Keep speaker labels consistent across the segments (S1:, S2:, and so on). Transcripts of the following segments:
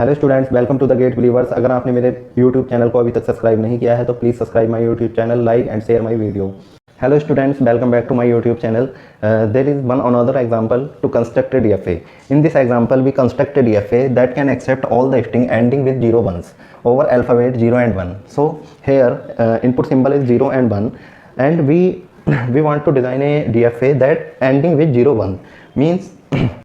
S1: Hello students, welcome to the GATE believers. अगर आपने मेरे यूट्यूब चैनल को अभी तक सब्सक्राइब नहीं किया है तो please subscribe my YouTube channel, like and share my video. Hello students, welcome back to my YouTube channel. There is one another example to construct a DFA. In this example, we construct a DFA that can accept all the string ending with 0 ones over alphabet 0 and 1. So here input symbol is 0 and 1, and we want to design a DFA that ending with 0 1 means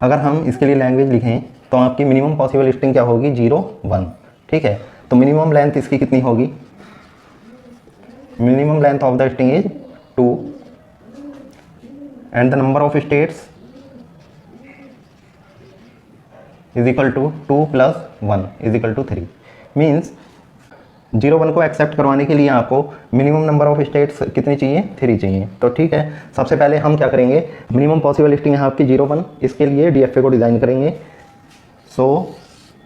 S1: अगर हम इसके लिए language लिखें तो आपकी minimum possible string क्या होगी 0 1। ठीक है, तो मिनिमम लेंथ इसकी कितनी होगी? Minimum length of the string is 2 and the number of states is equal to 2 plus 1 is equal to 3 means 0 1 को एक्सेप्ट करवाने के लिए आपको मिनिमम नंबर ऑफ स्टेट्स कितनी चाहिए? 3 चाहिए। तो ठीक है, सबसे पहले हम क्या करेंगे, मिनिमम पॉसिबल स्ट्रिंग है आपकी 0 1, इसके लिए DFA को डिज़ाइन करेंगे। सो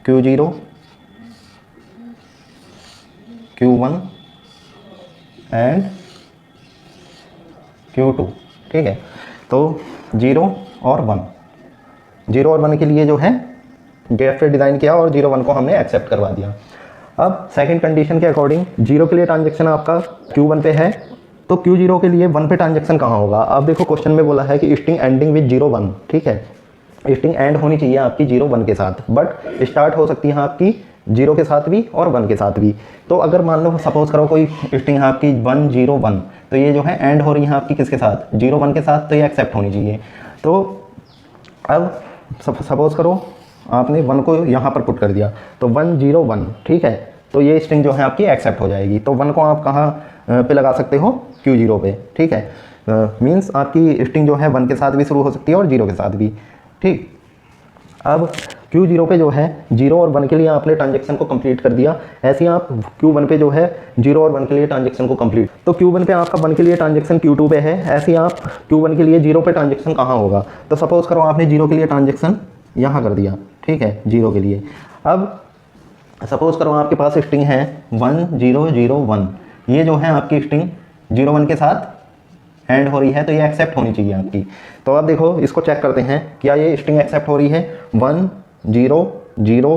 S1: Q0 Q1 एंड Q2। ठीक है, तो 0 और 1 के लिए जो है DFA डिज़ाइन किया और 0 1 को हमने एक्सेप्ट करवा दिया। अब सेकंड कंडीशन के अकॉर्डिंग 0 के लिए ट्रांजैक्शन आपका Q1 पे है, तो Q0 के लिए 1 पे ट्रांजैक्शन कहाँ होगा? अब देखो क्वेश्चन में बोला है कि स्ट्रिंग एंडिंग विद 0 1। ठीक है, स्ट्रिंग एंड होनी चाहिए आपकी 0 1 के साथ, बट स्टार्ट हो सकती है आपकी 0 के साथ भी और 1 के साथ भी। तो अगर मान लो सपोज करो कोई स्ट्रिंग है आपकी 1 0 1, तो ये जो है एंड हो रही है आपकी किसके साथ? 0 1 के साथ, तो ये एक्सेप्ट होनी चाहिए। तो अब सपोज करो आपने 1 को यहाँ पर पुट कर दिया, तो 1 0 1। ठीक है, तो ये स्ट्रिंग जो है आपकी एक्सेप्ट हो जाएगी। तो 1 को आप कहाँ पे लगा सकते हो? Q0 पे। ठीक है, मीन्स आपकी स्ट्रिंग जो है 1 के साथ भी शुरू हो सकती है और 0 के साथ भी। ठीक, अब Q0 पे जो है 0 और 1 के लिए आपने ट्रांजैक्शन को कंप्लीट कर दिया। ऐसे ही आप Q1 पे जो है 0 और 1 के लिए ट्रांजैक्शन को कंप्लीट, तो Q1 पे आपका 1 के लिए ट्रांजैक्शन Q2 पे है, ऐसे ही आप Q1 के लिए 0 पे ट्रांजैक्शन कहाँ होगा? तो सपोज करो आपने 0 के लिए ट्रांजैक्शन यहाँ कर दिया। ठीक है, 0 के लिए। अब सपोज करो आपके पास स्ट्रिंग है 1 0 0 1, ये जो है आपकी स्ट्रिंग 0 1 के साथ एंड हो रही है, तो ये एक्सेप्ट होनी चाहिए आपकी। तो अब देखो इसको चेक करते हैं, क्या ये स्ट्रिंग एक्सेप्ट हो रही है? 1 0 0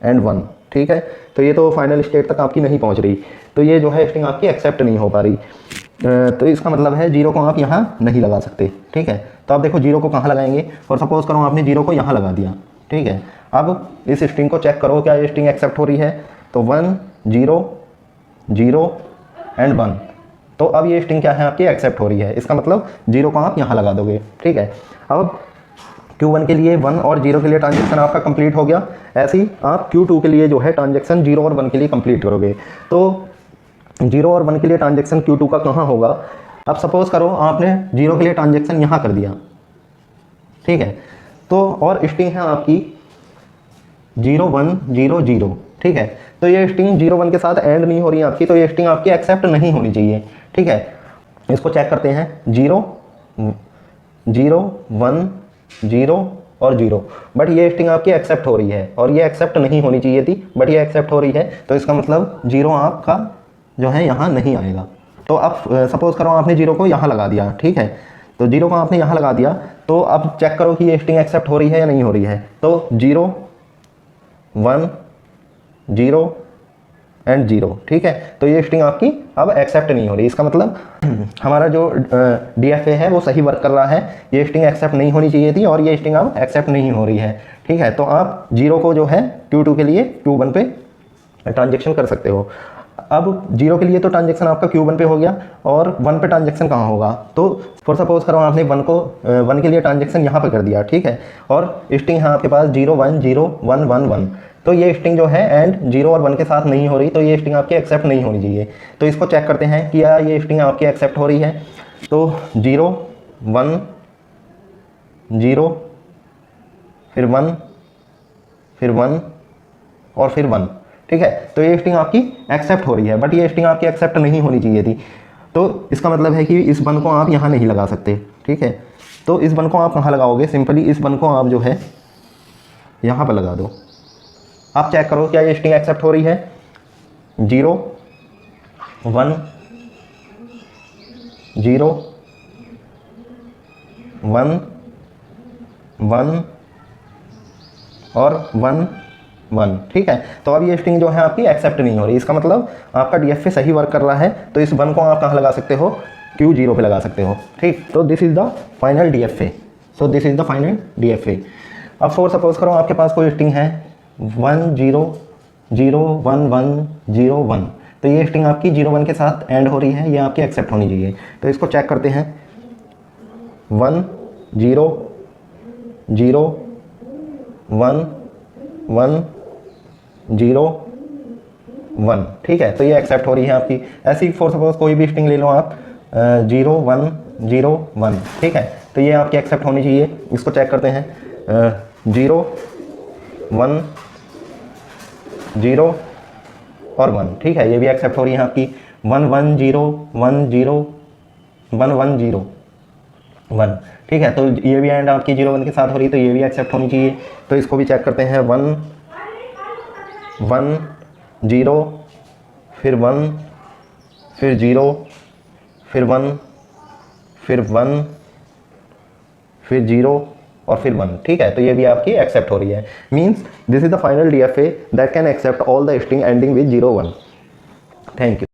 S1: एंड 1। ठीक है, तो ये तो फाइनल स्टेट तक आपकी नहीं पहुंच रही, तो ये जो है स्ट्रिंग आपकी एक्सेप्ट नहीं हो पा रही। तो इसका मतलब है 0 को आप यहाँ नहीं लगा सकते। ठीक है, तो आप देखो 0 को कहाँ लगाएंगे, और सपोज करो आपने 0 को यहाँ लगा दिया। ठीक है, अब इस स्ट्रिंग को चेक करो, क्या ये स्ट्रिंग एक्सेप्ट हो रही है? तो 1 0 0 एंड 1, तो अब ये स्ट्रिंग क्या है आपकी? एक्सेप्ट हो रही है। इसका मतलब 0 को आप यहाँ लगा दोगे। ठीक है, अब Q1 के लिए 1 और 0 के लिए ट्रांजैक्शन आपका कंप्लीट हो गया। ऐसे ही आप Q2 के लिए जो है ट्रांजैक्शन 0 और 1 के लिए कंप्लीट करोगे। तो 0 और 1 के लिए ट्रांजैक्शन Q2 का कहाँ होगा? अब सपोज करो आपने 0 के लिए ट्रांजैक्शन यहाँ कर दिया। ठीक है, तो और स्ट्रिंग है आपकी 0 1 0 0। ठीक है, तो ये स्ट्रिंग 0 1 के साथ एंड नहीं हो रही है आपकी, तो ये स्ट्रिंग आपकी एक्सेप्ट नहीं होनी चाहिए। ठीक है, इसको चेक करते हैं। 0 0 1 0 और 0, बट ये स्ट्रिंग आपकी एक्सेप्ट हो रही है, और ये एक्सेप्ट नहीं होनी चाहिए थी, बट ये एक्सेप्ट हो रही है, तो इसका मतलब 0 आपका जो है यहाँ नहीं आएगा। तो अब सपोज करो आपने 0 को यहाँ लगा दिया। ठीक है, तो 0 को आपने यहाँ लगा दिया, तो अब चेक करो कि ये स्ट्रिंग एक्सेप्ट हो रही है या नहीं हो रही है। तो 0 1 0 एंड 0। ठीक है, तो ये स्ट्रिंग आपकी अब एक्सेप्ट नहीं हो रही। इसका मतलब हमारा जो DFA है वो सही वर्क कर रहा है। ये स्ट्रिंग एक्सेप्ट नहीं होनी चाहिए थी और ये स्ट्रिंग अब एक्सेप्ट नहीं हो रही है। ठीक है, तो आप 0 को जो है Q2 के लिए Q1 पे ट्रांजेक्शन कर सकते हो। अब 0 के लिए तो ट्रांजेक्शन आपका Q1 पे हो गया, और 1 पे ट्रांजेक्शन कहाँ होगा? तो फॉर सपोज करो आपने 1 के लिए ट्रांजेक्शन यहाँ पे कर दिया। ठीक है, और स्ट्रिंग है आपके पास 0 1 0 1 1 1, तो ये स्ट्रिंग जो है एंड 0 और 1 के साथ नहीं हो रही, तो ये स्ट्रिंग आपकी एक्सेप्ट नहीं होनी चाहिए। तो इसको चेक करते हैं कि क्या ये स्ट्रिंग आपकी एक्सेप्ट हो रही है। तो 0 1 0 फिर 1 फिर 1 और फिर 1। ठीक है, तो ये स्ट्रिंग आपकी एक्सेप्ट हो रही है, बट ये स्ट्रिंग आपकी एक्सेप्ट नहीं होनी चाहिए थी। तो इसका मतलब है कि इस 1 को आप यहाँ नहीं लगा सकते। ठीक है, तो इस 1 को आप कहाँ लगाओगे? सिंपली इस 1 को आप जो है यहाँ पर लगा दो। आप चेक करो क्या ये स्ट्रिंग एक्सेप्ट हो रही है? 0 1 0 1 1 और 1 1, ठीक है। तो अब ये स्ट्रिंग जो है आपकी एक्सेप्ट नहीं हो रही, इसका मतलब आपका DFA सही वर्क कर रहा है। तो इस 1 को आप कहाँ लगा सकते हो, Q0 पे लगा सकते हो, ठीक। तो this is the final DFA, so this is the final DFA। अब फॉर सपोज करो आपके पास कोई स्ट्रिंग है 1 0 0 1 1 0 1, तो ये स्ट्रिंग आपकी 0 1 के साथ एंड हो रही है, ये आपकी एक्सेप्ट होनी चाहिए। तो इसको चेक करते हैं, 1 0 0 1 1 0 1, ठीक है। तो ये एक्सेप्ट हो रही है आपकी। ऐसी फॉर सपोज कोई भी स्ट्रिंग ले लो आप 0 1 0 1, ठीक है। तो ये आपकी एक्सेप्ट होनी चाहिए। इसको चेक करते हैं 0 1 0 और 1, ठीक है। ये भी एक्सेप्ट हो रही है आपकी 1 1 0 1 0 1 1 0 1, ठीक है। तो ये भी एंड आपकी 0 1 के साथ हो रही है, तो ये भी एक्सेप्ट होनी चाहिए। तो इसको भी चेक करते हैं 1 1 0 फिर 1 फिर 0 फिर 1 फिर 1 फिर 0 और फिर 1, ठीक है। तो ये भी आपकी एक्सेप्ट हो रही है। Means this is the final DFA that can accept all the string ending with 0 1। Thank you.